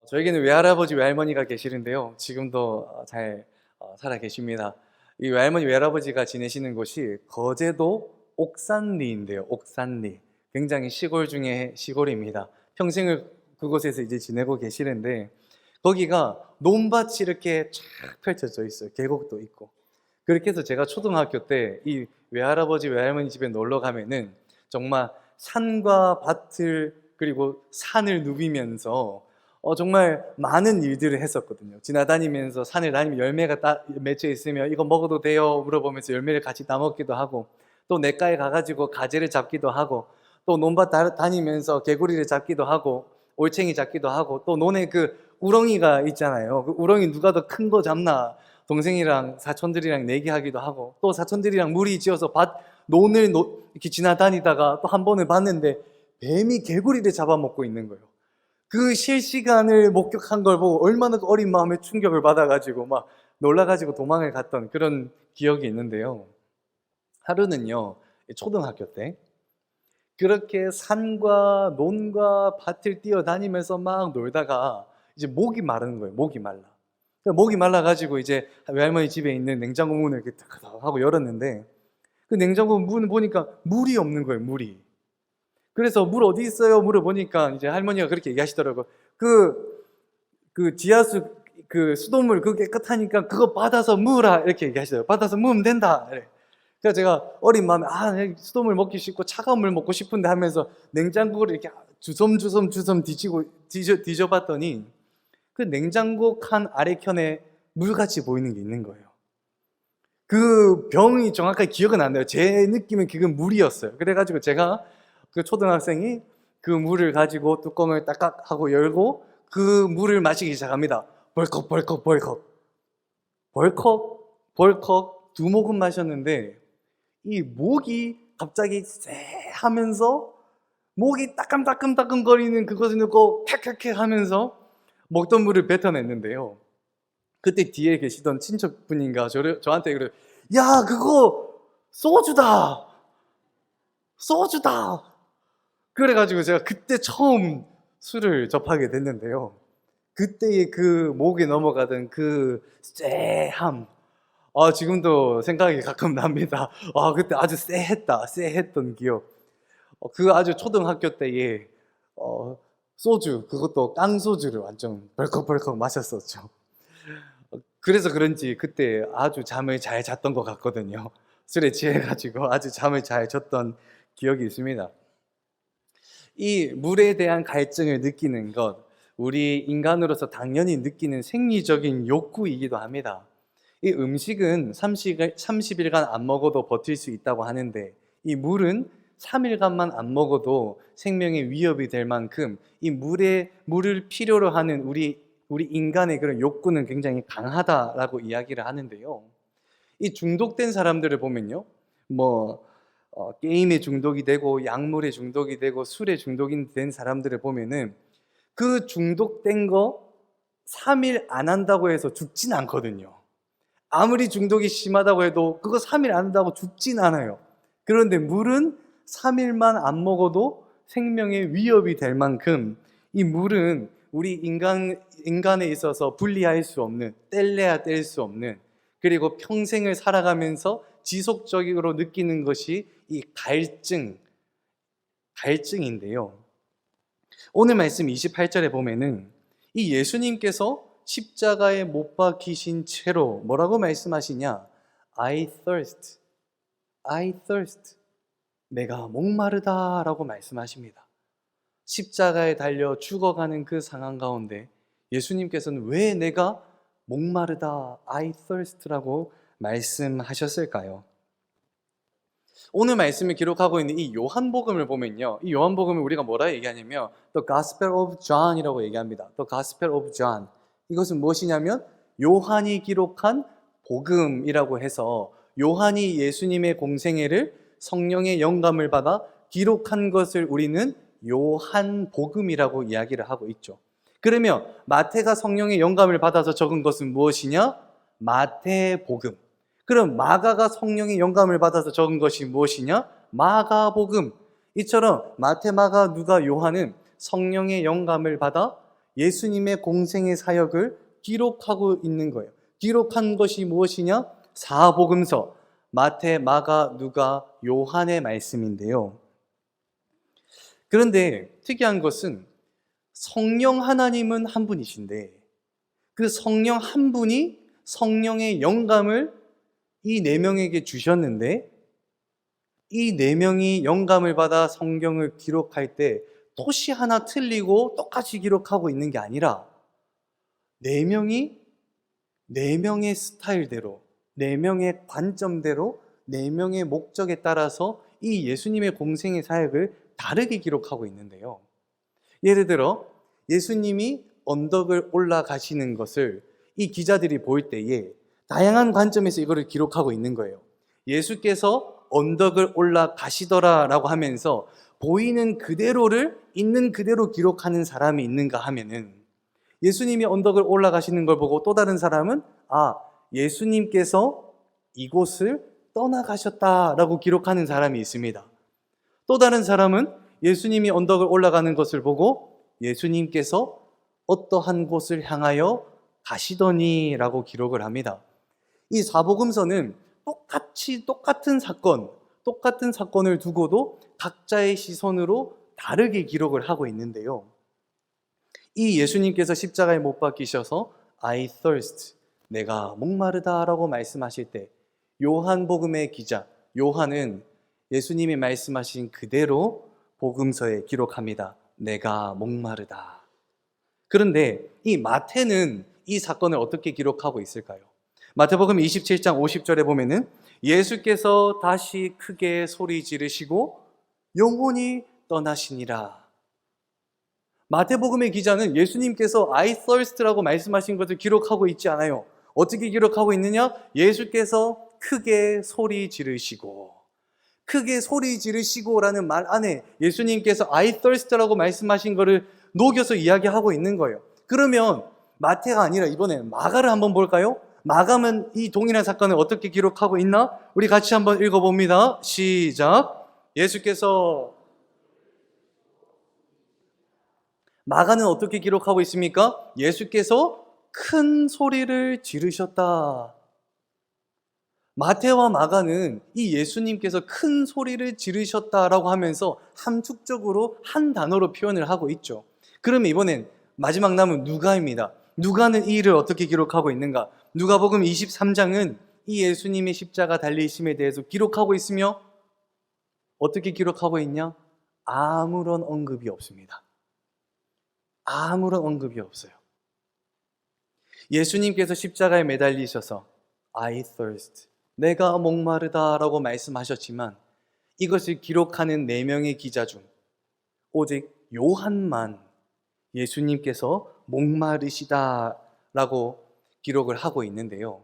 저에게는 외할아버지, 외할머니가 계시는데요. 지금도 잘 살아 계십니다. 이 외할머니, 외할아버지가 지내시는 곳이 거제도 옥산리인데요. 옥산리. 굉장히 시골 중에 시골입니다. 평생을 그곳에서 이제 지내고 계시는데 거기가 논밭이 이렇게 쫙 펼쳐져 있어요. 계곡도 있고. 그렇게 해서 제가 초등학교 때 이 외할아버지, 외할머니 집에 놀러 가면은 정말 산과 밭을 그리고 산을 누비면서 정말 많은 일들을 했었거든요. 지나다니면서 산을 다니면 열매가 맺혀 있으면 이거 먹어도 돼요? 물어보면서 열매를 같이 따먹기도 하고, 또 냇가에 가가지고 가재를 잡기도 하고, 또 논밭 다니면서 개구리를 잡기도 하고, 올챙이 잡기도 하고, 또 논에 그 우렁이가 있잖아요. 그 우렁이 누가 더 큰 거 잡나 동생이랑 사촌들이랑 내기하기도 하고, 또 사촌들이랑 무리 지어서 논을 이렇게 지나다니다가 또 한 번을 봤는데 뱀이 개구리를 잡아먹고 있는 거예요. 그 실시간을 목격한 걸 보고 얼마나 어린 마음에 충격을 받아가지고 막 놀라가지고 도망을 갔던 그런 기억이 있는데요. 하루는요, 초등학교 때 그렇게 산과 논과 밭을 뛰어다니면서 막 놀다가 이제 목이 마르는 거예요. 목이 말라. 목이 말라가지고 이제 외할머니 집에 있는 냉장고 문을 이렇게 탁 하고 열었는데 그 냉장고 문 보니까 물이 없는 거예요. 물이. 그래서 물 어디 있어요? 물어보니까 이제 할머니가 그렇게 얘기하시더라고요. 지하수, 수돗물 그거 깨끗하니까 그거 받아서 무으라. 이렇게 얘기하시더라고요. 받아서 무으면 된다. 이래. 그래서 제가 어린 마음에, 수돗물 먹기 싫고 차가운 물 먹고 싶은데 하면서 냉장고를 이렇게 주섬주섬 뒤져봤더니 그 냉장고 칸 아래 켠에 물같이 보이는 게 있는 거예요. 그 병이 정확하게 기억은 안 나요. 제 느낌은 그건 물이었어요. 그래가지고 제가 그 초등학생이 그 물을 가지고 뚜껑을 딱딱 하고 열고 그 물을 마시기 시작합니다. 벌컥 벌컥 벌컥 벌컥 벌컥 두 모금 마셨는데 이 목이 갑자기 쎄 하면서 목이 따끔따끔따끔거리는 그것을 넣고 캬캬캬 하면서 먹던 물을 뱉어냈는데요. 그때 뒤에 계시던 친척분인가 저한테 그래요. 야, 그거 소주다! 소주다! 그래가지고 제가 그때 처음 술을 접하게 됐는데요. 그때의 그 목에 넘어가던 그 쎄함. 지금도 생각이 가끔 납니다. 그때 아주 쎄했던 기억. 그 아주 초등학교 때에, 소주, 그것도 깡소주를 완전 벌컥벌컥 마셨었죠. 그래서 그런지 그때 아주 잠을 잘 잤던 것 같거든요. 술에 취해가지고 아주 잠을 잘 잤던 기억이 있습니다. 이 물에 대한 갈증을 느끼는 것, 우리 인간으로서 당연히 느끼는 생리적인 욕구이기도 합니다. 이 음식은 30일간 안 먹어도 버틸 수 있다고 하는데 이 물은 3일간만 안 먹어도 생명에 위협이 될 만큼 이 물을 필요로 하는 우리 인간의 그런 욕구는 굉장히 강하다라고 이야기를 하는데요. 이 중독된 사람들을 보면요, 게임에 중독이 되고 약물에 중독이 되고 술에 중독이 된 사람들을 보면은 그 중독된 거 3일 안 한다고 해서 죽진 않거든요. 아무리 중독이 심하다고 해도 그거 3일 안 한다고 죽진 않아요. 그런데 물은 3일만 안 먹어도 생명에 위협이 될 만큼 이 물은 우리 인간에 있어서 분리할 수 없는, 뗄래야 뗄 수 없는, 그리고 평생을 살아가면서 지속적으로 느끼는 것이 이 갈증인데요. 오늘 말씀 28절에 보면은 이 예수님께서 십자가에 못 박히신 채로 뭐라고 말씀하시냐? I thirst. 내가 목마르다 라고 말씀하십니다. 십자가에 달려 죽어가는 그 상황 가운데 예수님께서는 왜 내가 목마르다, I thirst라고 말씀하셨을까요? 오늘 말씀을 기록하고 있는 이 요한복음을 보면요, 이 요한복음을 우리가 뭐라 얘기하냐면 The Gospel of John이라고 얘기합니다. The Gospel of John. 이것은 무엇이냐면 요한이 기록한 복음이라고 해서 요한이 예수님의 공생애를 성령의 영감을 받아 기록한 것을 우리는 요한복음이라고 이야기를 하고 있죠. 그러면 마태가 성령의 영감을 받아서 적은 것은 무엇이냐? 마태복음. 그럼 마가가 성령의 영감을 받아서 적은 것이 무엇이냐? 마가복음. 이처럼 마태, 마가, 누가, 요한은 성령의 영감을 받아 예수님의 공생의 사역을 기록하고 있는 거예요. 기록한 것이 무엇이냐? 사복음서, 마태, 마가, 누가, 요한의 말씀인데요. 그런데 특이한 것은 성령 하나님은 한 분이신데 그 성령 한 분이 성령의 영감을 이 네 명에게 주셨는데 이 네 명이 영감을 받아 성경을 기록할 때 토시 하나 틀리고 똑같이 기록하고 있는 게 아니라 네 명이 네 명의 스타일대로, 네 명의 관점대로, 네 명의 목적에 따라서 이 예수님의 공생의 사역을 다르게 기록하고 있는데요. 예를 들어 예수님이 언덕을 올라가시는 것을 이 기자들이 볼 때에 다양한 관점에서 이거를 기록하고 있는 거예요. 예수께서 언덕을 올라가시더라라고 하면서 보이는 그대로를 있는 그대로 기록하는 사람이 있는가 하면은 예수님이 언덕을 올라가시는 걸 보고 또 다른 사람은 예수님께서 이곳을 떠나가셨다라고 기록하는 사람이 있습니다. 또 다른 사람은 예수님이 언덕을 올라가는 것을 보고 예수님께서 어떠한 곳을 향하여 가시더니라고 기록을 합니다. 이 사복음서는 똑같은 사건을 두고도 각자의 시선으로 다르게 기록을 하고 있는데요. 이 예수님께서 십자가에 못 박히셔서 I thirst, 내가 목마르다 라고 말씀하실 때 요한복음의 기자 요한은 예수님이 말씀하신 그대로 복음서에 기록합니다. 내가 목마르다. 그런데 이 마태는 이 사건을 어떻게 기록하고 있을까요? 마태복음 27장 50절에 보면은 예수께서 다시 크게 소리 지르시고 영혼이 떠나시니라. 마태복음의 기자는 예수님께서 I thirst라고 말씀하신 것을 기록하고 있지 않아요. 어떻게 기록하고 있느냐? 예수께서 크게 소리 지르시고, 크게 소리 지르시고라는 말 안에 예수님께서 I thirst라고 말씀하신 것을 녹여서 이야기하고 있는 거예요. 그러면 마태가 아니라 이번에 마가를 한번 볼까요? 마가는 이 동일한 사건을 어떻게 기록하고 있나? 우리 같이 한번 읽어봅니다. 시작. 예수께서 마가는 어떻게 기록하고 있습니까? 예수께서 큰 소리를 지르셨다. 마태와 마가는 이 예수님께서 큰 소리를 지르셨다라고 하면서 함축적으로 한 단어로 표현을 하고 있죠. 그러면 이번엔 마지막 남은 누가입니다. 누가는 이 일을 어떻게 기록하고 있는가? 누가복음 23장은 이 예수님의 십자가 달리심에 대해서 기록하고 있으며 어떻게 기록하고 있냐? 아무런 언급이 없습니다. 아무런 언급이 없어요. 예수님께서 십자가에 매달리셔서 I thirst, 내가 목마르다 라고 말씀하셨지만 이것을 기록하는 4명의 기자 중 오직 요한만 예수님께서 목마르시다 라고 기록을 하고 있는데요.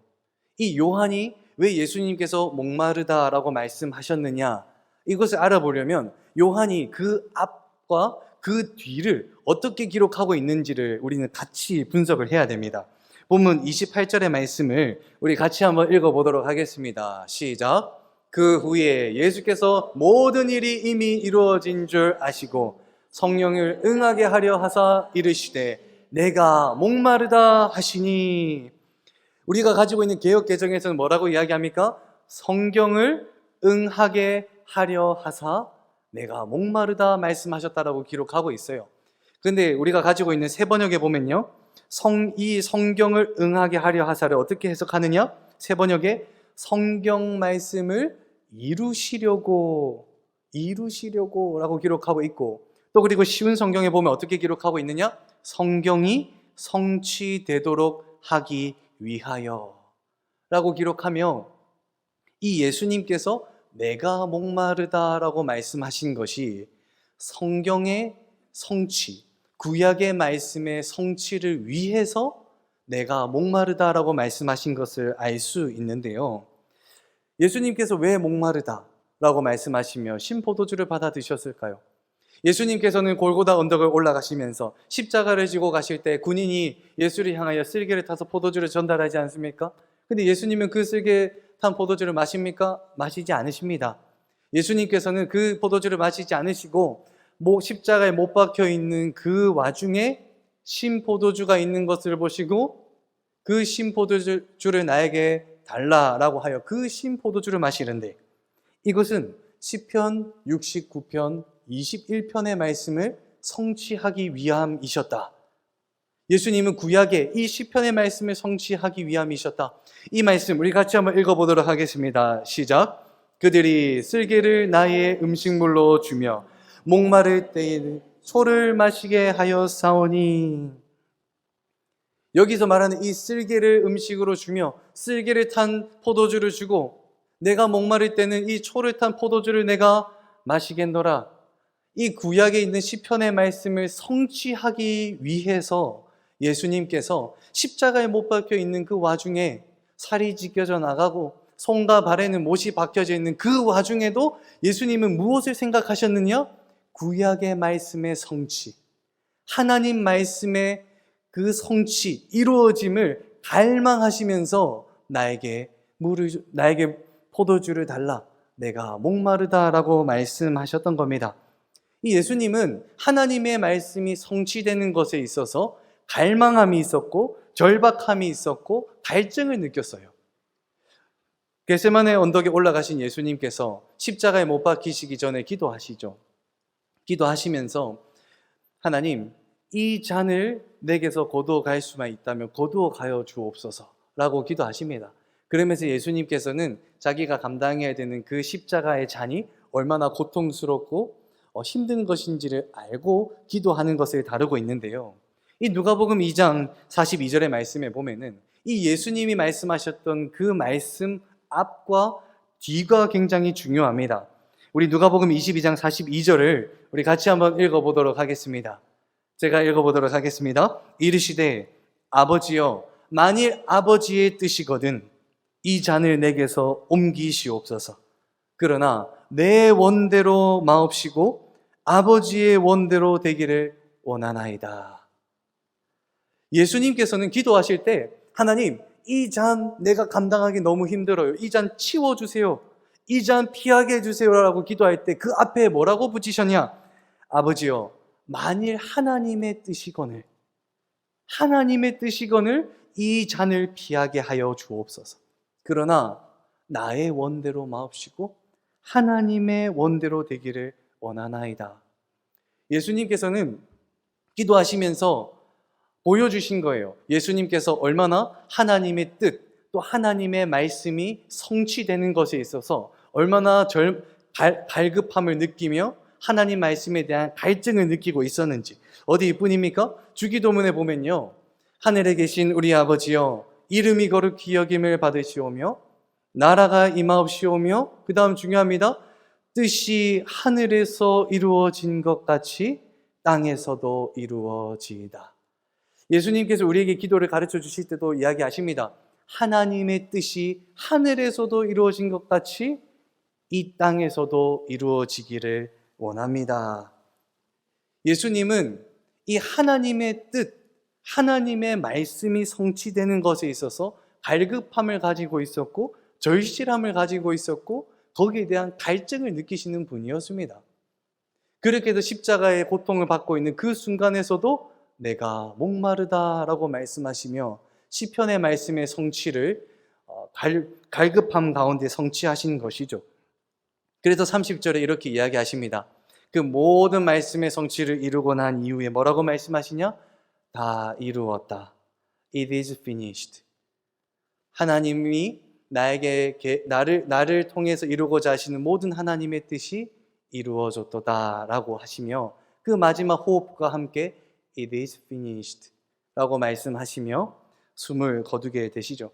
이 요한이 왜 예수님께서 목마르다 라고 말씀하셨느냐, 이것을 알아보려면 요한이 그 앞과 그 뒤를 어떻게 기록하고 있는지를 우리는 같이 분석을 해야 됩니다. 본문 28절의 말씀을 우리 같이 한번 읽어보도록 하겠습니다. 시작. 그 후에 예수께서 모든 일이 이미 이루어진 줄 아시고 성령을 응하게 하려 하사 이르시되 내가 목마르다 하시니. 우리가 가지고 있는 개역 개정에서는 뭐라고 이야기합니까? 성경을 응하게 하려 하사 내가 목마르다 말씀하셨다라고 기록하고 있어요. 그런데 우리가 가지고 있는 새 번역에 보면요, 이 성경을 응하게 하려 하사를 어떻게 해석하느냐? 새 번역에 성경 말씀을 이루시려고 라고 기록하고 있고, 또 그리고 쉬운 성경에 보면 어떻게 기록하고 있느냐? 성경이 성취되도록 하기 위하여 라고 기록하며 이 예수님께서 내가 목마르다라고 말씀하신 것이 성경의 성취, 구약의 말씀의 성취를 위해서 내가 목마르다라고 말씀하신 것을 알 수 있는데요. 예수님께서 왜 목마르다라고 말씀하시며 신포도주를 받아 드셨을까요? 예수님께서는 골고다 언덕을 올라가시면서 십자가를 지고 가실 때 군인이 예수를 향하여 쓸개를 타서 포도주를 전달하지 않습니까? 근데 예수님은 그 쓸개 탄 포도주를 마십니까? 마시지 않으십니다. 예수님께서는 그 포도주를 마시지 않으시고 십자가에 못 박혀 있는 그 와중에 신포도주가 있는 것을 보시고 그 신포도주를 나에게 달라라고 하여 그 신포도주를 마시는데, 이것은 시편 69편 21편의 말씀을 성취하기 위함이셨다. 예수님은 구약의 이 시편의 말씀을 성취하기 위함이셨다. 이 말씀 우리 같이 한번 읽어보도록 하겠습니다. 시작. 그들이 쓸개를 나의 음식물로 주며 목마를 때에 소를 마시게 하였사오니. 여기서 말하는 이 쓸개를 음식으로 주며 쓸개를 탄 포도주를 주고 내가 목마를 때는 이 초를 탄 포도주를 내가 마시겠노라. 이 구약에 있는 시편의 말씀을 성취하기 위해서 예수님께서 십자가에 못 박혀 있는 그 와중에 살이 찢겨져 나가고 손과 발에는 못이 박혀져 있는 그 와중에도 예수님은 무엇을 생각하셨느냐? 구약의 말씀의 성취, 하나님 말씀의 그 성취, 이루어짐을 갈망하시면서 나에게 포도주를 달라, 내가 목마르다라고 말씀하셨던 겁니다. 이 예수님은 하나님의 말씀이 성취되는 것에 있어서 갈망함이 있었고 절박함이 있었고 갈증을 느꼈어요. 겟세마네 언덕에 올라가신 예수님께서 십자가에 못 박히시기 전에 기도하시죠. 기도하시면서 하나님, 이 잔을 내게서 거두어 갈 수만 있다면 거두어 가여 주옵소서 라고 기도하십니다. 그러면서 예수님께서는 자기가 감당해야 되는 그 십자가의 잔이 얼마나 고통스럽고 힘든 것인지를 알고 기도하는 것을 다루고 있는데요. 이 누가복음 2장 42절의 말씀에 보면은 이 예수님이 말씀하셨던 그 말씀 앞과 뒤가 굉장히 중요합니다. 우리 누가복음 22장 42절을 우리 같이 한번 읽어보도록 하겠습니다. 제가 읽어보도록 하겠습니다. 이르시되 아버지여, 만일 아버지의 뜻이거든 이 잔을 내게서 옮기시옵소서. 그러나 내 원대로 마옵시고 아버지의 원대로 되기를 원하나이다. 예수님께서는 기도하실 때 하나님, 이 잔 내가 감당하기 너무 힘들어요. 이 잔 치워주세요. 이 잔 피하게 해주세요 라고 기도할 때 그 앞에 뭐라고 붙이셨냐? 아버지여, 만일 하나님의 뜻이거늘 이 잔을 피하게 하여 주옵소서. 그러나 나의 원대로 마옵시고 하나님의 원대로 되기를 원하나이다. 예수님께서는 기도하시면서 보여주신 거예요. 예수님께서 얼마나 하나님의 뜻, 또 하나님의 말씀이 성취되는 것에 있어서 얼마나 갈급함을 느끼며 하나님 말씀에 대한 갈증을 느끼고 있었는지. 어디뿐입니까? 주기도문에 보면요, 하늘에 계신 우리 아버지여, 이름이 거룩히 여김을 받으시오며 나라가 임하옵시오며, 그 다음 중요합니다. 뜻이 하늘에서 이루어진 것 같이 땅에서도 이루어지이다. 예수님께서 우리에게 기도를 가르쳐 주실 때도 이야기하십니다. 하나님의 뜻이 하늘에서도 이루어진 것 같이 이 땅에서도 이루어지기를 원합니다. 예수님은 이 하나님의 뜻, 하나님의 말씀이 성취되는 것에 있어서 갈급함을 가지고 있었고 절실함을 가지고 있었고 거기에 대한 갈증을 느끼시는 분이었습니다. 그렇게 해서 십자가의 고통을 받고 있는 그 순간에서도 내가 목마르다라고 말씀하시며 시편의 말씀의 성취를 갈급함 가운데 성취하신 것이죠. 그래서 30절에 이렇게 이야기하십니다. 그 모든 말씀의 성취를 이루고 난 이후에 뭐라고 말씀하시냐? 다 이루었다. It is finished. 하나님이 나를 통해서 이루고자 하시는 모든 하나님의 뜻이 이루어졌도다 라고 하시며 그 마지막 호흡과 함께 It is finished 라고 말씀하시며 숨을 거두게 되시죠.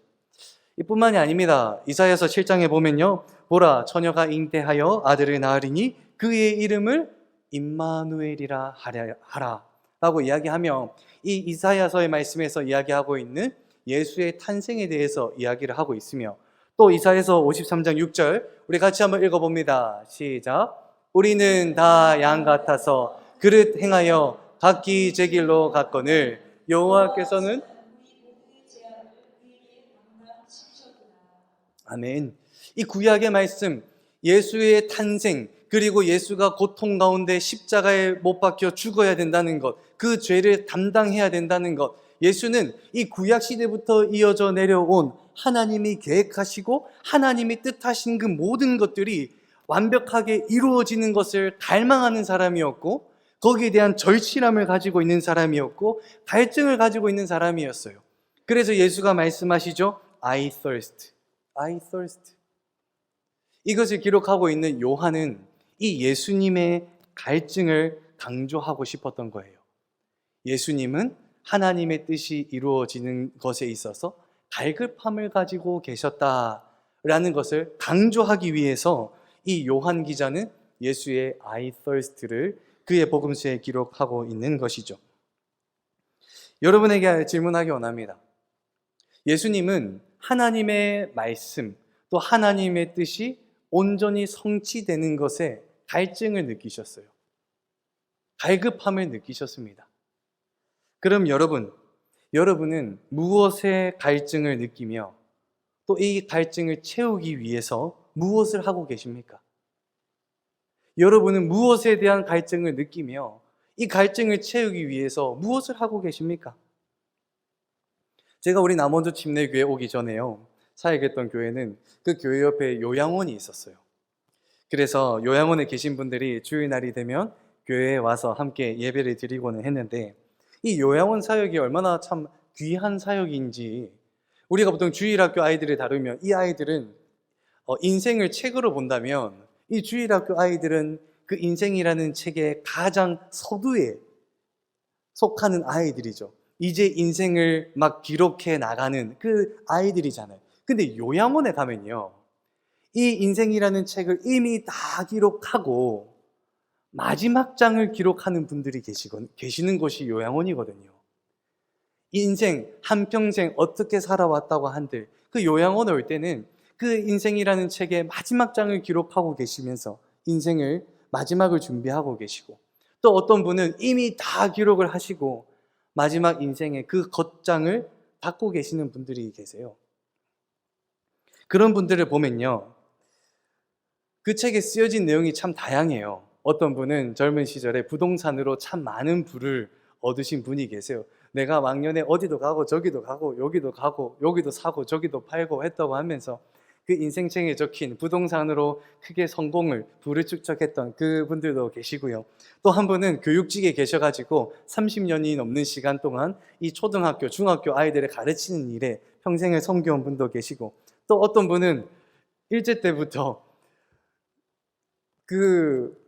이뿐만이 아닙니다. 이사야서 7장에 보면요, 보라, 처녀가 잉태하여 아들을 낳으리니 그의 이름을 임마누엘이라 하라 라고 이야기하며 이 이사야서의 말씀에서 이야기하고 있는 예수의 탄생에 대해서 이야기를 하고 있으며, 또 이사야서 53장 6절 우리 같이 한번 읽어봅니다. 시작. 우리는 다 양 같아서 그릇 행하여 각기 제 길로 갔거늘 여호와께서는 아멘. 이 구약의 말씀, 예수의 탄생, 그리고 예수가 고통 가운데 십자가에 못 박혀 죽어야 된다는 것, 그 죄를 담당해야 된다는 것, 예수는 이 구약 시대부터 이어져 내려온 하나님이 계획하시고 하나님이 뜻하신 그 모든 것들이 완벽하게 이루어지는 것을 갈망하는 사람이었고, 거기에 대한 절실함을 가지고 있는 사람이었고, 갈증을 가지고 있는 사람이었어요. 그래서 예수가 말씀하시죠. I thirst. I thirst. 이것을 기록하고 있는 요한은 이 예수님의 갈증을 강조하고 싶었던 거예요. 예수님은 하나님의 뜻이 이루어지는 것에 있어서 갈급함을 가지고 계셨다라는 것을 강조하기 위해서 이 요한 기자는 예수의 I thirst를 그의 복음서에 기록하고 있는 것이죠. 여러분에게 질문하기 원합니다. 예수님은 하나님의 말씀, 또 하나님의 뜻이 온전히 성취되는 것에 갈증을 느끼셨어요. 갈급함을 느끼셨습니다. 그럼 여러분은 무엇에 갈증을 느끼며 또 이 갈증을 채우기 위해서 무엇을 하고 계십니까? 여러분은 무엇에 대한 갈증을 느끼며 이 갈증을 채우기 위해서 무엇을 하고 계십니까? 제가 우리 남원주 침례교회 오기 전에요, 사역했던 교회는 그 교회 옆에 요양원이 있었어요. 그래서 요양원에 계신 분들이 주일날이 되면 교회에 와서 함께 예배를 드리고는 했는데, 이 요양원 사역이 얼마나 참 귀한 사역인지, 우리가 보통 주일학교 아이들을 다루면 이 아이들은 인생을 책으로 본다면 이 주일학교 아이들은 그 인생이라는 책의 가장 서두에 속하는 아이들이죠. 이제 인생을 막 기록해 나가는 그 아이들이잖아요. 근데 요양원에 가면요, 이 인생이라는 책을 이미 다 기록하고 마지막 장을 기록하는 분들이 계시는 곳이 요양원이거든요. 인생 한평생 어떻게 살아왔다고 한들 그 요양원에 올 때는 그 인생이라는 책의 마지막 장을 기록하고 계시면서 인생을 마지막을 준비하고 계시고, 또 어떤 분은 이미 다 기록을 하시고 마지막 인생의 그 겉장을 닫고 계시는 분들이 계세요. 그런 분들을 보면요, 그 책에 쓰여진 내용이 참 다양해요. 어떤 분은 젊은 시절에 부동산으로 참 많은 부를 얻으신 분이 계세요. 내가 왕년에 어디도 가고 저기도 가고 여기도 가고 여기도 사고 저기도 팔고 했다고 하면서 그 인생책에 적힌 부동산으로 크게 성공을 부를 축적했던 그분들도 계시고요. 또 한 분은 교육직에 계셔가지고 30년이 넘는 시간 동안 이 초등학교, 중학교 아이들을 가르치는 일에 평생을 섬겨온 분도 계시고, 또 어떤 분은 일제 때부터 그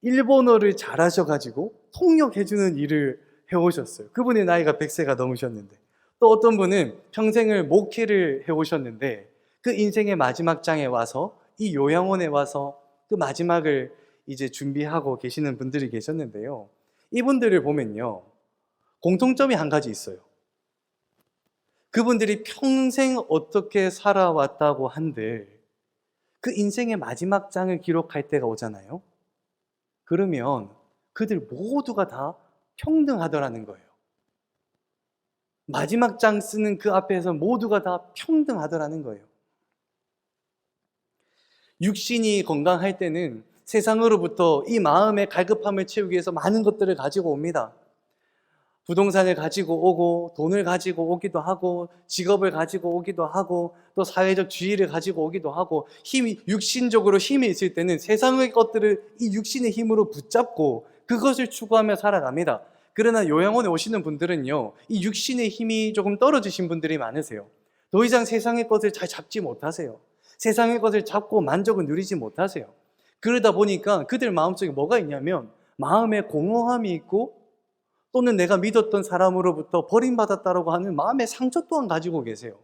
일본어를 잘하셔가지고 통역해주는 일을 해오셨어요. 그분의 나이가 100세가 넘으셨는데, 또 어떤 분은 평생을 목회를 해오셨는데 그 인생의 마지막 장에 와서 이 요양원에 와서 그 마지막을 이제 준비하고 계시는 분들이 계셨는데요, 이분들을 보면요, 공통점이 한 가지 있어요. 그분들이 평생 어떻게 살아왔다고 한들 그 인생의 마지막 장을 기록할 때가 오잖아요. 그러면 그들 모두가 다 평등하더라는 거예요. 마지막 장 쓰는 그 앞에서 모두가 다 평등하더라는 거예요. 육신이 건강할 때는 세상으로부터 이 마음의 갈급함을 채우기 위해서 많은 것들을 가지고 옵니다. 부동산을 가지고 오고, 돈을 가지고 오기도 하고, 직업을 가지고 오기도 하고, 또 사회적 지위를 가지고 오기도 하고, 육신적으로 힘이 있을 때는 세상의 것들을 이 육신의 힘으로 붙잡고 그것을 추구하며 살아갑니다. 그러나 요양원에 오시는 분들은요, 이 육신의 힘이 조금 떨어지신 분들이 많으세요. 더 이상 세상의 것을 잘 잡지 못하세요. 세상의 것을 잡고 만족을 누리지 못하세요. 그러다 보니까 그들 마음속에 뭐가 있냐면 마음에 공허함이 있고, 또는 내가 믿었던 사람으로부터 버림받았다라고 하는 마음의 상처 또한 가지고 계세요.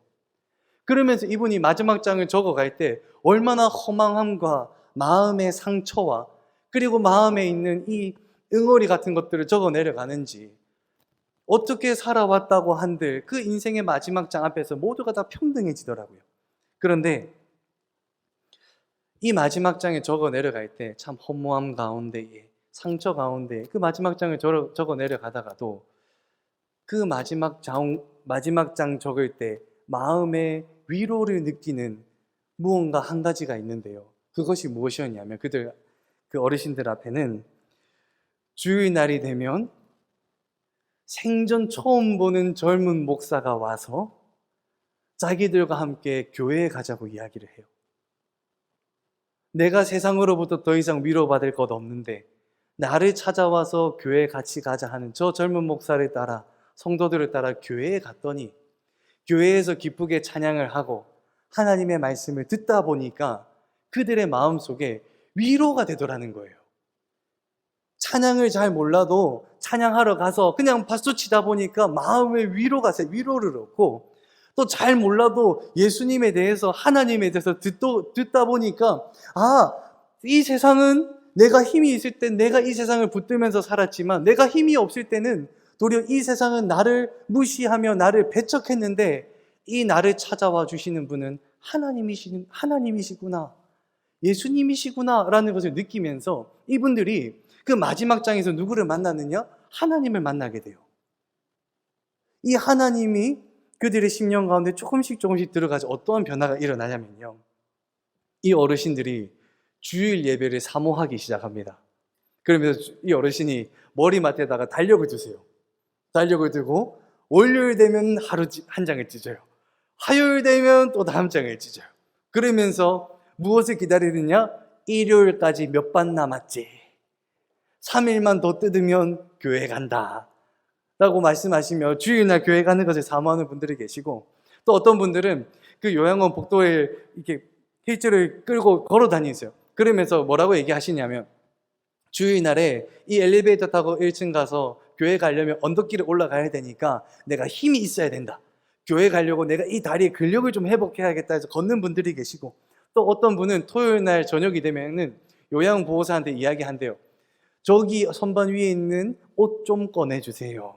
그러면서 이분이 마지막 장을 적어갈 때 얼마나 허망함과 마음의 상처와 그리고 마음에 있는 이 응어리 같은 것들을 적어 내려가는지, 어떻게 살아왔다고 한들 그 인생의 마지막 장 앞에서 모두가 다 평등해지더라고요. 그런데 이 마지막 장에 적어 내려갈 때 참 허무함 가운데에, 상처 가운데 그 마지막 장을 적어 내려가다가도 그 마지막 장 적을 때 마음의 위로를 느끼는 무언가 한 가지가 있는데요, 그것이 무엇이었냐면 그들 그 어르신들 앞에는 주일날이 되면 생전 처음 보는 젊은 목사가 와서 자기들과 함께 교회에 가자고 이야기를 해요. 내가 세상으로부터 더 이상 위로받을 것 없는데 나를 찾아와서 교회에 같이 가자 하는 저 젊은 목사를 따라, 성도들을 따라 교회에 갔더니 교회에서 기쁘게 찬양을 하고 하나님의 말씀을 듣다 보니까 그들의 마음속에 위로가 되더라는 거예요. 찬양을 잘 몰라도 찬양하러 가서 그냥 박수 치다 보니까 마음에 위로를 얻고, 또 잘 몰라도 예수님에 대해서, 하나님에 대해서 듣다 보니까 이 세상은 내가 힘이 있을 때 내가 이 세상을 붙들면서 살았지만 내가 힘이 없을 때는 도리어 이 세상은 나를 무시하며 나를 배척했는데 이 나를 찾아와 주시는 분은 하나님이시구나, 예수님이시구나 라는 것을 느끼면서 이분들이 그 마지막 장에서 누구를 만나느냐? 하나님을 만나게 돼요. 이 하나님이 그들의 심령 가운데 조금씩 들어가서 어떠한 변화가 일어나냐면요, 이 어르신들이 주일 예배를 사모하기 시작합니다. 그러면서 이 어르신이 머리맡에다가 달력을 두세요. 달력을 두고 월요일 되면 하루 한 장을 찢어요. 화요일 되면 또 다음 장을 찢어요. 그러면서 무엇을 기다리느냐? 일요일까지 몇 반 남았지, 3일만 더 뜯으면 교회 간다 라고 말씀하시며 주일날 교회 가는 것을 사모하는 분들이 계시고, 또 어떤 분들은 그 요양원 복도에 이렇게 휠체어를 끌고 걸어 다니세요. 그러면서 뭐라고 얘기하시냐면, 주일날에 이 엘리베이터 타고 1층 가서 교회 가려면 언덕길을 올라가야 되니까 내가 힘이 있어야 된다, 교회 가려고 내가 이 다리에 근력을 좀 회복해야겠다 해서 걷는 분들이 계시고, 또 어떤 분은 토요일날 저녁이 되면은 요양보호사한테 이야기한대요. 저기 선반 위에 있는 옷 좀 꺼내주세요.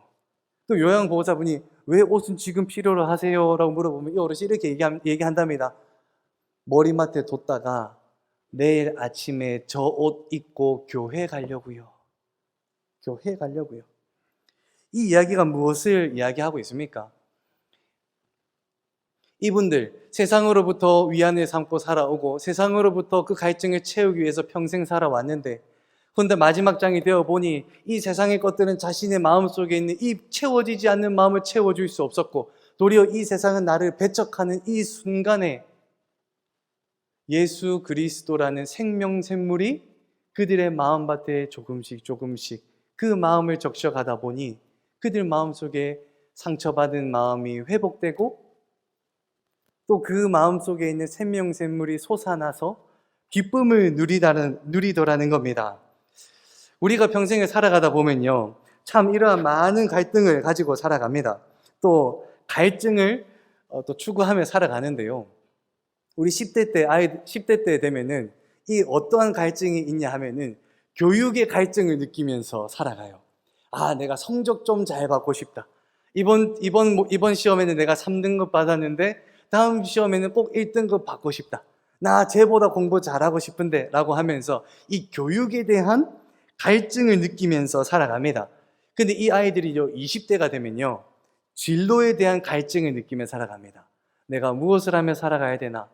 또 요양보호사분이 왜 옷은 지금 필요로 하세요? 라고 물어보면 이 어르신이 이렇게 얘기한답니다. 머리맡에 뒀다가 내일 아침에 저 옷 입고 교회 가려고요. 교회 가려고요. 이 이야기가 무엇을 이야기하고 있습니까? 이분들 세상으로부터 위안을 삼고 살아오고 세상으로부터 그 갈증을 채우기 위해서 평생 살아왔는데, 그런데 마지막 장이 되어보니 이 세상의 것들은 자신의 마음속에 있는 이 채워지지 않는 마음을 채워줄 수 없었고, 도리어 이 세상은 나를 배척하는 이 순간에 예수 그리스도라는 생명샘물이 그들의 마음밭에 조금씩 그 마음을 적셔가다 보니 그들 마음속에 상처받은 마음이 회복되고, 또 그 마음속에 있는 생명샘물이 솟아나서 기쁨을 누리더라는 겁니다. 우리가 평생을 살아가다 보면요, 참 이러한 많은 갈등을 가지고 살아갑니다. 또 갈증을 또 추구하며 살아가는데요, 우리 10대 때 되면은 이 어떠한 갈증이 있냐 하면은 교육의 갈증을 느끼면서 살아가요. 내가 성적 좀 잘 받고 싶다. 이번 시험에는 내가 3등급 받았는데 다음 시험에는 꼭 1등급 받고 싶다. 나 쟤보다 공부 잘하고 싶은데 라고 하면서 이 교육에 대한 갈증을 느끼면서 살아갑니다. 근데 이 아이들이 20대가 되면요, 진로에 대한 갈증을 느끼며 살아갑니다. 내가 무엇을 하며 살아가야 되나?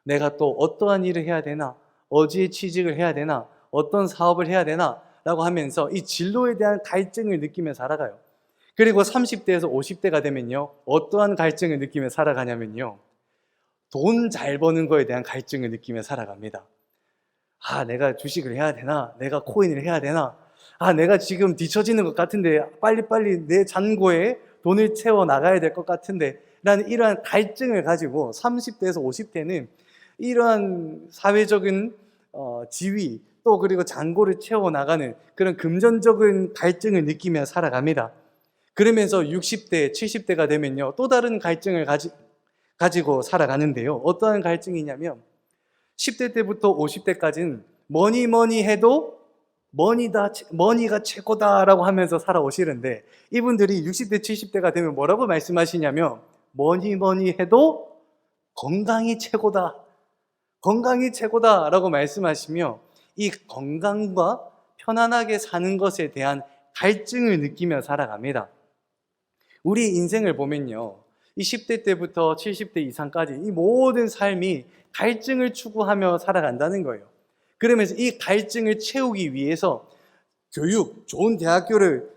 내가 또 어떠한 일을 해야 되나? 어디에 취직을 해야 되나? 어떤 사업을 해야 되나? 라고 하면서 이 진로에 대한 갈증을 느끼며 살아가요. 그리고 30대에서 50대가 되면요, 어떠한 갈증을 느끼며 살아가냐면요, 돈 잘 버는 거에 대한 갈증을 느끼며 살아갑니다. 내가 주식을 해야 되나? 내가 코인을 해야 되나? 내가 지금 뒤처지는 것 같은데 빨리빨리 내 잔고에 돈을 채워 나가야 될 것 같은데 라는 이러한 갈증을 가지고 30대에서 50대는 이러한 사회적인 지위, 또 그리고 잔고를 채워 나가는 그런 금전적인 갈증을 느끼며 살아갑니다. 그러면서 60대, 70대가 되면요, 또 다른 갈증을 가지고 살아가는데요, 어떠한 갈증이냐면 10대 때부터 50대까지는 뭐니 해도 머니가 최고다라고 하면서 살아오시는데, 이분들이 60대, 70대가 되면 뭐라고 말씀하시냐면 뭐니 해도 건강이 최고다, 건강이 최고다라고 말씀하시며 이 건강과 편안하게 사는 것에 대한 갈증을 느끼며 살아갑니다. 우리 인생을 보면요, 이 10대 때부터 70대 이상까지 이 모든 삶이 갈증을 추구하며 살아간다는 거예요. 그러면서 이 갈증을 채우기 위해서 교육, 좋은 대학교를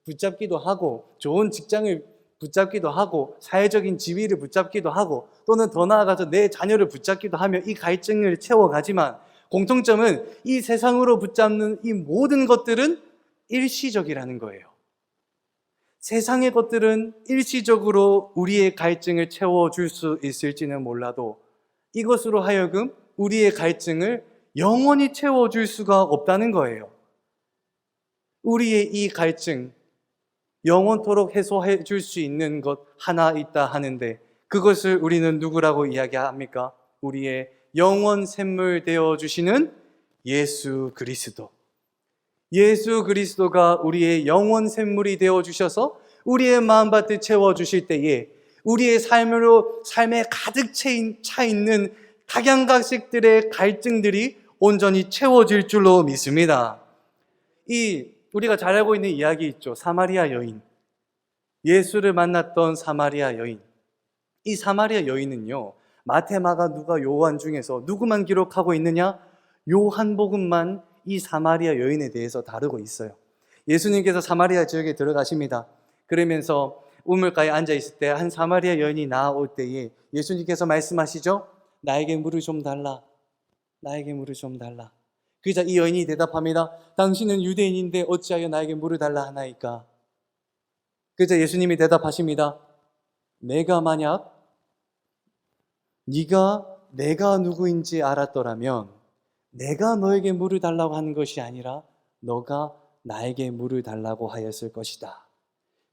붙잡기도 하고 좋은 직장을 붙잡기도 하고 사회적인 지위를 붙잡기도 하고 또는 더 나아가서 내 자녀를 붙잡기도 하며 이 갈증을 채워가지만 공통점은 이 세상으로 붙잡는 이 모든 것들은 일시적이라는 거예요. 세상의 것들은 일시적으로 우리의 갈증을 채워줄 수 있을지는 몰라도 이것으로 하여금 우리의 갈증을 영원히 채워줄 수가 없다는 거예요. 우리의 이 갈증, 영원토록 해소해 줄 수 있는 것 하나 있다 하는데 그것을 우리는 누구라고 이야기합니까? 우리의 영원 샘물 되어주시는 예수 그리스도. 예수 그리스도가 우리의 영원 샘물이 되어주셔서 우리의 마음밭을 채워주실 때에 우리의 삶에 가득 차 있는 각양각색들의 갈증들이 온전히 채워질 줄로 믿습니다. 우리가 잘 알고 있는 이야기 있죠. 사마리아 여인. 예수를 만났던 사마리아 여인. 이 사마리아 여인은요, 마태, 마가, 누가, 요한 중에서 누구만 기록하고 있느냐? 요한복음만 이 사마리아 여인에 대해서 다루고 있어요. 예수님께서 사마리아 지역에 들어가십니다. 그러면서 우물가에 앉아 있을 때 한 사마리아 여인이 나올 때에 예수님께서 말씀하시죠. 나에게 물을 좀 달라. 나에게 물을 좀 달라. 그러자 이 여인이 대답합니다. 당신은 유대인인데 어찌하여 나에게 물을 달라 하나이까? 그러자 예수님이 대답하십니다. 내가 만약 네가 내가 누구인지 알았더라면 내가 너에게 물을 달라고 하는 것이 아니라 너가 나에게 물을 달라고 하였을 것이다.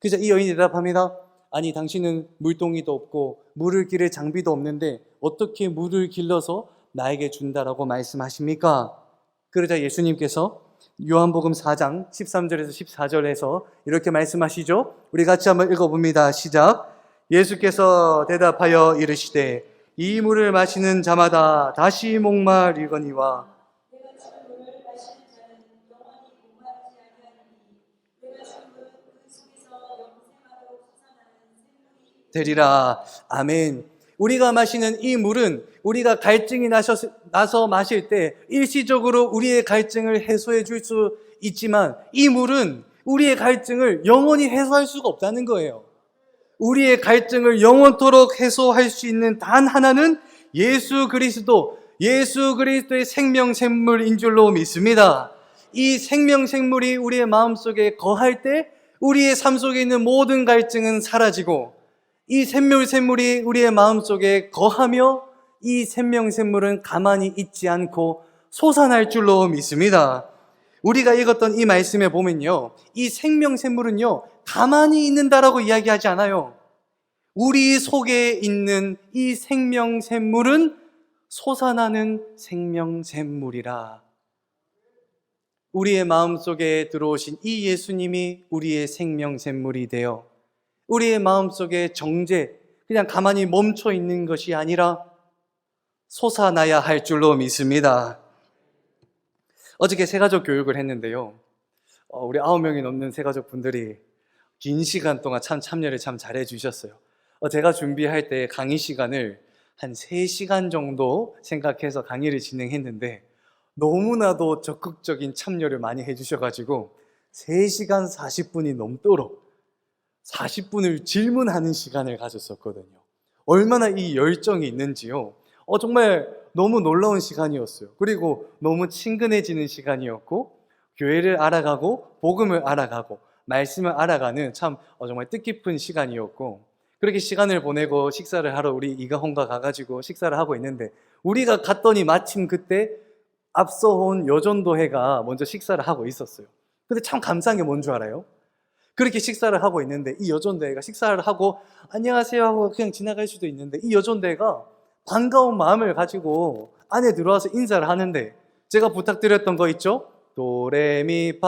그래서 이 여인이 대답합니다. 아니 당신은 물동이도 없고 물을 기를 장비도 없는데 어떻게 물을 길러서 나에게 준다라고 말씀하십니까? 그러자 예수님께서 요한복음 4장 13절에서 14절에서 이렇게 말씀하시죠. 우리 같이 한번 읽어봅니다. 시작. 예수께서 대답하여 이르시되 이 물을 마시는 자마다 다시 목마르거니와 내가 준 물을 마시는 자는 영원히 목마르지 아니하리니 내가 준 물은 그 속에서 영생하도록 솟아나는 샘물이 되리라. 아멘. 우리가 마시는 이 물은 우리가 갈증이 나서 마실 때 일시적으로 우리의 갈증을 해소해 줄 수 있지만 이 물은 우리의 갈증을 영원히 해소할 수가 없다는 거예요. 우리의 갈증을 영원토록 해소할 수 있는 단 하나는 예수 그리스도의 생명샘물인 줄로 믿습니다. 이 생명샘물이 우리의 마음속에 거할 때 우리의 삶 속에 있는 모든 갈증은 사라지고 이 샘물이 우리의 마음속에 거하며 이 생명샘물은 가만히 있지 않고 솟아날 줄로 믿습니다. 우리가 읽었던 이 말씀에 보면요, 이 생명샘물은요 가만히 있는다라고 이야기하지 않아요. 우리 속에 있는 이 생명샘물은 솟아나는 생명샘물이라. 우리의 마음속에 들어오신 이 예수님이 우리의 생명샘물이 되어 우리의 마음속에 정죄, 그냥 가만히 멈춰 있는 것이 아니라 솟아나야 할 줄로 믿습니다. 어저께 새가족 교육을 했는데요. 우리 9명이 넘는 새가족 분들이 긴 시간 동안 참여를 잘해 주셨어요. 제가 준비할 때 강의 시간을 한 3시간 정도 생각해서 강의를 진행했는데 너무나도 적극적인 참여를 많이 해주셔가지고 3시간 40분이 넘도록 40분을 질문하는 시간을 가졌었거든요. 얼마나 이 열정이 있는지요. 정말 너무 놀라운 시간이었어요. 그리고 너무 친근해지는 시간이었고 교회를 알아가고 복음을 알아가고 말씀을 알아가는 참 정말 뜻깊은 시간이었고 그렇게 시간을 보내고 식사를 하러 우리 이가혼과 가가지고 식사를 하고 있는데 우리가 갔더니 마침 그때 앞서 온 여전도회가 먼저 식사를 하고 있었어요. 근데 참 감사한 게 뭔 줄 알아요? 그렇게 식사를 하고 있는데 이 여전도회가 식사를 하고 안녕하세요 하고 그냥 지나갈 수도 있는데 이 여전도회가 반가운 마음을 가지고 안에 들어와서 인사를 하는데 제가 부탁드렸던 거 있죠?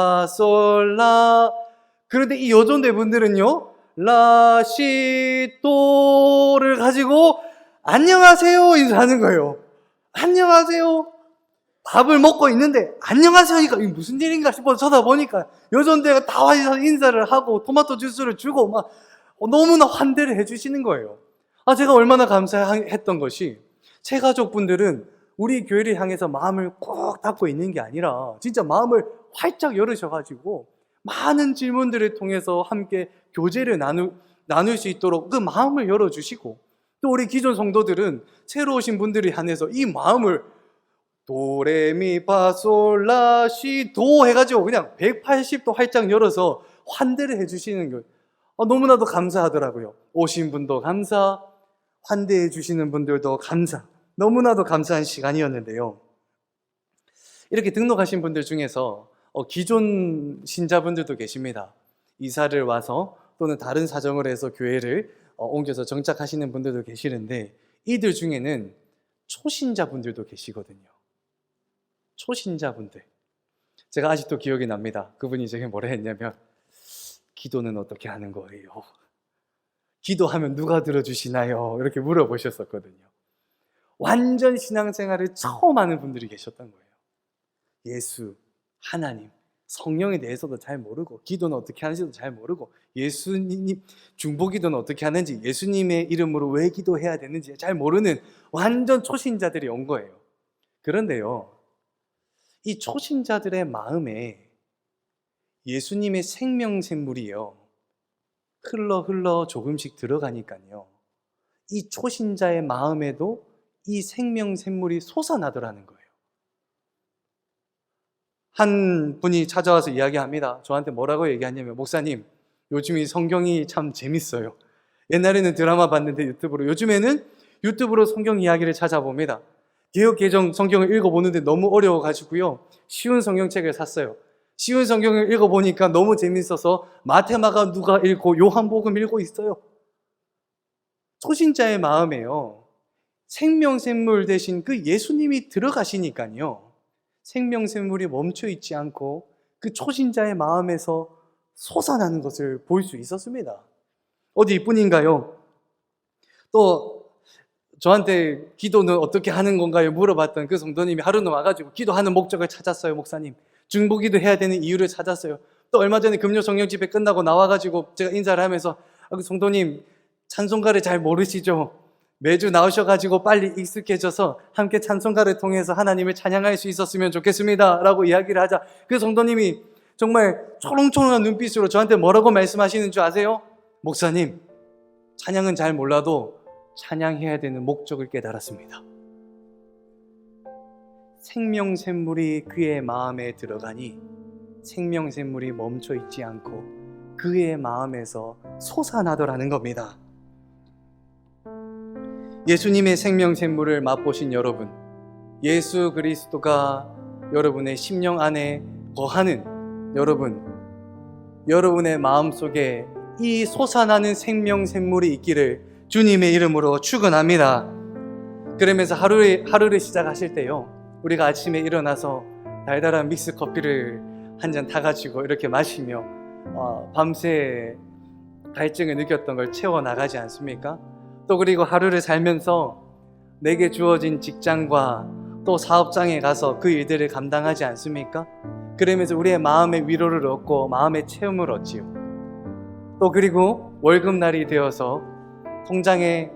도레미파솔라. 그런데 이 여전도회 분들은요 라시도를 가지고 안녕하세요 인사하는 거예요. 안녕하세요. 밥을 먹고 있는데 안녕하세요 하니까 이게 무슨 일인가 싶어서 쳐다보니까 여전대가 다 와서 인사를 하고 토마토 주스를 주고 막 너무나 환대를 해주시는 거예요. 제가 얼마나 감사했던 것이 제 가족분들은 우리 교회를 향해서 마음을 꼭 닫고 있는 게 아니라 진짜 마음을 활짝 열으셔가지고 많은 질문들을 통해서 함께 교제를 나눌 수 있도록 그 마음을 열어주시고, 또 우리 기존 성도들은 새로 오신 분들을 향해서 이 마음을 도레미파솔라시도 해가지고 그냥 180도 활짝 열어서 환대를 해주시는 것, 너무나도 감사하더라고요. 오신 분도 감사, 환대해 주시는 분들도 감사, 너무나도 감사한 시간이었는데요. 이렇게 등록하신 분들 중에서 기존 신자분들도 계십니다. 이사를 와서 또는 다른 사정을 해서 교회를 옮겨서 정착하시는 분들도 계시는데, 이들 중에는 초신자분들도 계시거든요. 초신자분들. 제가 아직도 기억이 납니다. 그분이 제게 뭐라 했냐면, 기도는 어떻게 하는 거예요? 기도하면 누가 들어주시나요? 이렇게 물어보셨었거든요. 완전 신앙생활을 처음 하는 분들이 계셨던 거예요. 예수, 하나님, 성령에 대해서도 잘 모르고, 기도는 어떻게 하는지도 잘 모르고, 예수님 중보기도는 어떻게 하는지, 예수님의 이름으로 왜 기도해야 되는지 잘 모르는 완전 초신자들이 온 거예요. 그런데요, 이 초신자들의 마음에 예수님의 생명샘물이요, 흘러 조금씩 들어가니까요, 이 초신자의 마음에도 이 생명샘물이 솟아나더라는 거예요. 한 분이 찾아와서 이야기합니다. 저한테 뭐라고 얘기하냐면, 목사님, 요즘 이 성경이 참 재밌어요. 옛날에는 드라마 봤는데 유튜브로, 요즘에는 유튜브로 성경 이야기를 찾아봅니다. 개역개정 성경을 읽어보는데 너무 어려워가지고요, 쉬운 성경책을 샀어요. 쉬운 성경을 읽어보니까 너무 재밌어서 마태마가 누가 읽고 요한복음 읽고 있어요. 초신자의 마음에요, 생명샘물 대신 그 예수님이 들어가시니까요, 생명샘물이 멈춰있지 않고 그 초신자의 마음에서 솟아나는 것을 볼 수 있었습니다. 어디 이뿐인가요? 또 저한테 기도는 어떻게 하는 건가요? 물어봤던 그 성도님이 하루는 와가지고 기도하는 목적을 찾았어요. 목사님, 중보기도 해야 되는 이유를 찾았어요. 또 얼마 전에 금요 성령 집회 끝나고 나와가지고 제가 인사를 하면서, 그 성도님 찬송가를 잘 모르시죠? 매주 나오셔가지고 빨리 익숙해져서 함께 찬송가를 통해서 하나님을 찬양할 수 있었으면 좋겠습니다 라고 이야기를 하자, 그 성도님이 정말 초롱초롱한 눈빛으로 저한테 뭐라고 말씀하시는 줄 아세요? 목사님, 찬양은 잘 몰라도 찬양해야 되는 목적을 깨달았습니다. 생명샘물이 그의 마음에 들어가니 생명샘물이 멈춰있지 않고 그의 마음에서 솟아나더라는 겁니다. 예수님의 생명샘물을 맛보신 여러분, 예수 그리스도가 여러분의 심령 안에 거하는 여러분, 여러분의 마음속에 이 솟아나는 생명샘물이 있기를 주님의 이름으로 축원합니다. 그러면서 하루를 시작하실 때요, 우리가 아침에 일어나서 달달한 믹스 커피를 한 잔 타가지고 이렇게 마시며 밤새 갈증을 느꼈던 걸 채워나가지 않습니까? 또 그리고 하루를 살면서 내게 주어진 직장과 또 사업장에 가서 그 일들을 감당하지 않습니까? 그러면서 우리의 마음의 위로를 얻고 마음의 체험을 얻지요. 또 그리고 월급날이 되어서 통장에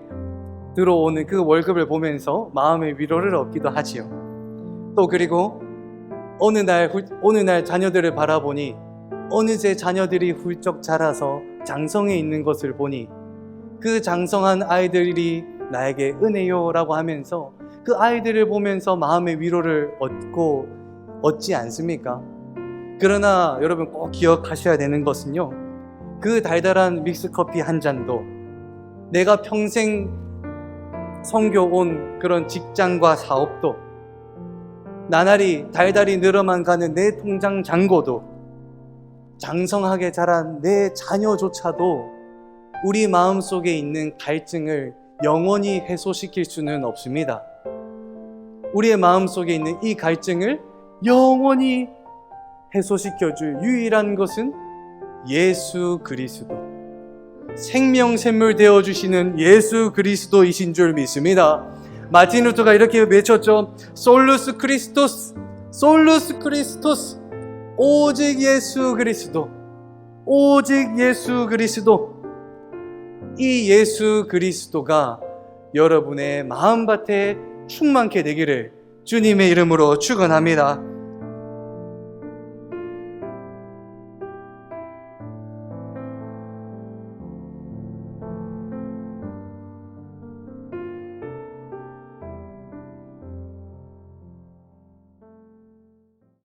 들어오는 그 월급을 보면서 마음의 위로를 얻기도 하지요. 또 그리고 어느 날 자녀들을 바라보니 어느새 자녀들이 훌쩍 자라서 장성해 있는 것을 보니 그 장성한 아이들이 나에게 은혜요라고 하면서 그 아이들을 보면서 마음의 위로를 얻지 않습니까? 그러나 여러분 꼭 기억하셔야 되는 것은요, 그 달달한 믹스커피 한 잔도 내가 평생 섬겨온 그런 직장과 사업도 나날이 달달이 늘어만 가는 내 통장 잔고도 장성하게 자란 내 자녀조차도 우리 마음속에 있는 갈증을 영원히 해소시킬 수는 없습니다. 우리의 마음속에 있는 이 갈증을 영원히 해소시켜줄 유일한 것은 예수 그리스도, 생명샘물 되어주시는 예수 그리스도이신 줄 믿습니다. 마틴 루터가 이렇게 외쳤죠. 솔루스 크리스토스, 솔루스 크리스토스, 오직 예수 그리스도, 오직 예수 그리스도. 이 예수 그리스도가 여러분의 마음밭에 충만케 되기를 주님의 이름으로 축원합니다.